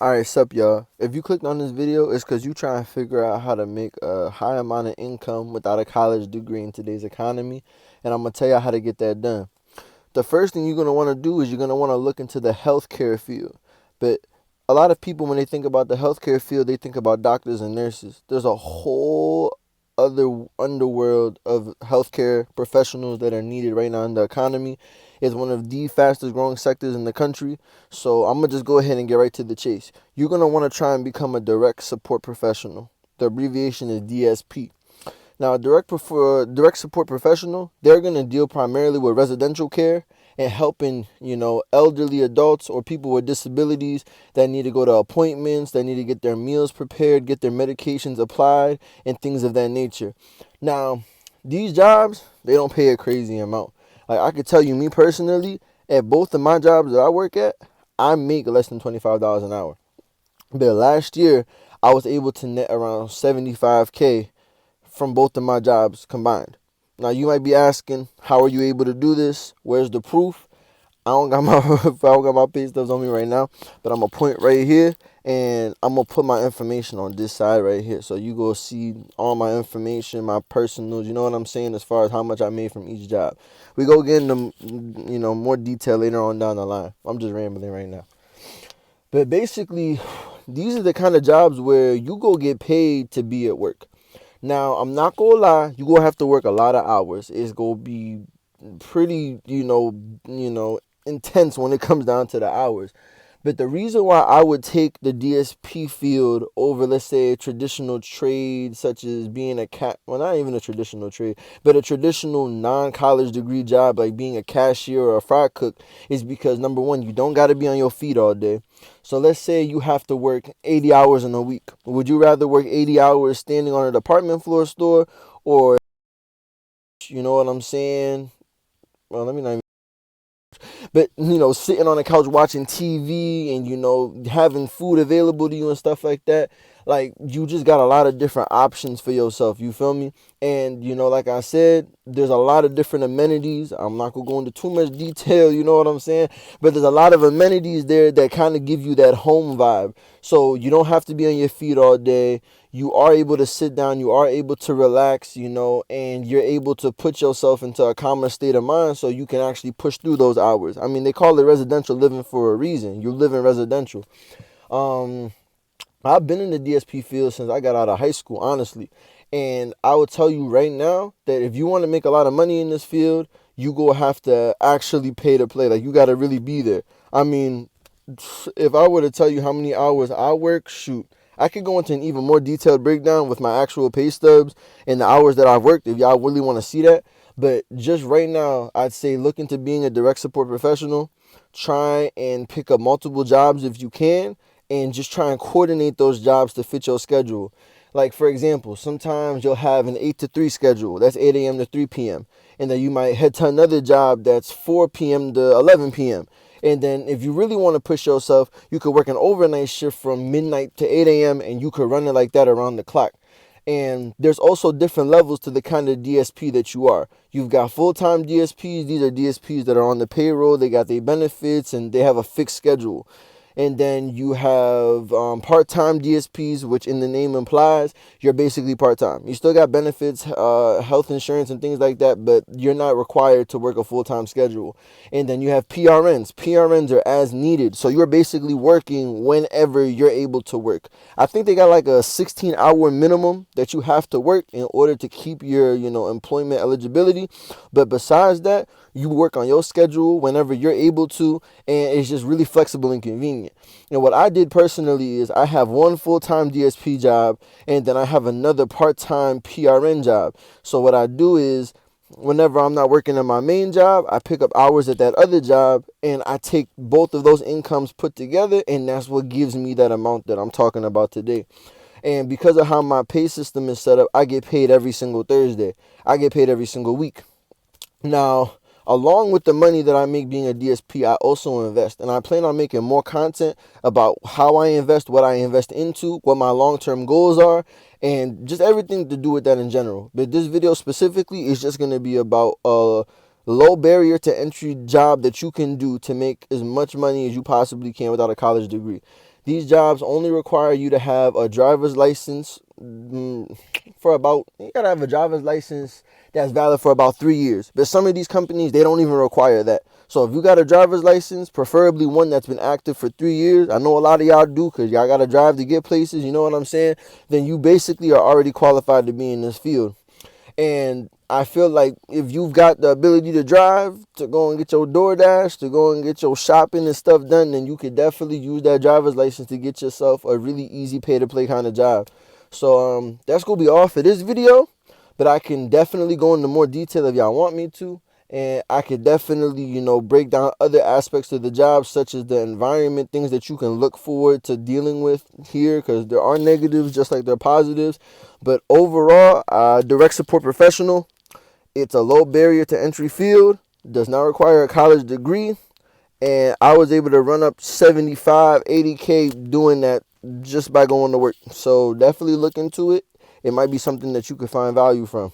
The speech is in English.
Alright, sup y'all. If you clicked on this video, it's because you trying to figure out how to make a high amount of income without a college degree in today's economy. And I'm going to tell you how to get that done. The first thing you're going to want to do is you're going to want to look into the healthcare field. But a lot of people, when they think about the healthcare field, they think about doctors and nurses. There's a whole other underworld of healthcare professionals that are needed right now in the economy. It's one of the fastest growing sectors in the country. So I'm going to just go ahead and get right to the chase. You're going to want to try and become a direct support professional. The abbreviation is DSP. Now, direct support professional, they're going to deal primarily with residential care and helping, elderly adults or people with disabilities that need to go to appointments, that need to get their meals prepared, get their medications applied, and things of that nature. Now, these jobs, they don't pay a crazy amount. Like, I could tell you, me personally, at both of my jobs that I work at, I make less than $25 an hour. But last year, I was able to net around 75K from both of my jobs combined. Now you might be asking, how are you able to do this? Where's the proof? I don't got my I don't got my pay stubs on me right now, but I'm gonna point right here and I'm gonna put my information on this side right here. So you go see all my information, my personals, you know what I'm saying, as far as how much I made from each job. We go get into more detail later on down the line. I'm just rambling right now. But basically, these are the kind of jobs where you go get paid to be at work. Now, I'm not gonna lie, you gonna have to work a lot of hours. It's gonna be pretty, intense when it comes down to the hours. But the reason why I would take the DSP field over, let's say, a traditional trade such as being well, not even a traditional trade, but a traditional non-college degree job like being a cashier or a fry cook, is because number one, you don't got to be on your feet all day. So let's say you have to work 80 hours in a week. Would you rather work 80 hours standing on a department floor store, or, you know what I'm saying? Well, let me not. But, sitting on the couch watching TV and, having food available to you and stuff like that, like, you just got a lot of different options for yourself. You feel me? And, like I said, there's a lot of different amenities. I'm not going to go into too much detail, you know what I'm saying? But there's a lot of amenities there that kind of give you that home vibe. So you don't have to be on your feet all day. You are able to sit down, you are able to relax, and you're able to put yourself into a calmer state of mind so you can actually push through those hours. I mean, they call it residential living for a reason. You live in residential. Um, I've been in the DSP field since I got out of high school, honestly. And I will tell you right now that if you want to make a lot of money in this field, you go have to actually pay to play. Like, you got to really be there. I mean, if I were to tell you how many hours I work, shoot, I could go into an even more detailed breakdown with my actual pay stubs and the hours that I've worked if y'all really want to see that. But just right now, I'd say look into being a direct support professional. Try and pick up multiple jobs if you can, and just try and coordinate those jobs to fit your schedule. Like, for example, sometimes you'll have an 8 to 3 schedule. That's 8 a.m. to 3 p.m. And then you might head to another job that's 4 p.m. to 11 p.m. And then if you really want to push yourself, you could work an overnight shift from midnight to 8 a.m. and you could run it like that around the clock. And there's also different levels to the kind of DSP that you are. You've got full-time DSPs. These are DSPs that are on the payroll. They got their benefits and they have a fixed schedule. And then you have part-time DSPs, which in the name implies you're basically part-time. You still got benefits, health insurance and things like that, but you're not required to work a full-time schedule. And then you have PRNs. PRNs are as needed. So you're basically working whenever you're able to work. I think they got like a 16-hour minimum that you have to work in order to keep your, employment eligibility. But besides that, you work on your schedule whenever you're able to, and it's just really flexible and convenient. And what I did personally is I have one full-time DSP job, and then I have another part-time PRN job. So what I do is, whenever I'm not working in my main job, I pick up hours at that other job, and I take both of those incomes put together, and that's what gives me that amount that I'm talking about today. And because of how my pay system is set up, I get paid every single Thursday. I get paid every single week. Now, along with the money that I make being a DSP, I also invest. And I plan on making more content about how I invest, what I invest into, what my long-term goals are, and just everything to do with that in general. But this video specifically is just going to be about a low barrier to entry job that you can do to make as much money as you possibly can without a college degree. These jobs only require you to have a driver's license you gotta have a driver's license that's valid for about 3 years. But some of these companies, they don't even require that. So if you got a driver's license, preferably one that's been active for 3 years, I know a lot of y'all do because y'all gotta drive to get places, you know what I'm saying? Then you basically are already qualified to be in this field. And I feel like if you've got the ability to drive, to go and get your DoorDash, to go and get your shopping and stuff done, then you could definitely use that driver's license to get yourself a really easy pay-to-play kind of job. So that's going to be all for this video. But I can definitely go into more detail if y'all want me to. And I could definitely, break down other aspects of the job, such as the environment, things that you can look forward to dealing with here, because there are negatives just like there are positives. But overall, direct support professional, it's a low barrier to entry field, does not require a college degree, and I was able to run up 75, 80K doing that just by going to work. So definitely look into it. It might be something that you could find value from.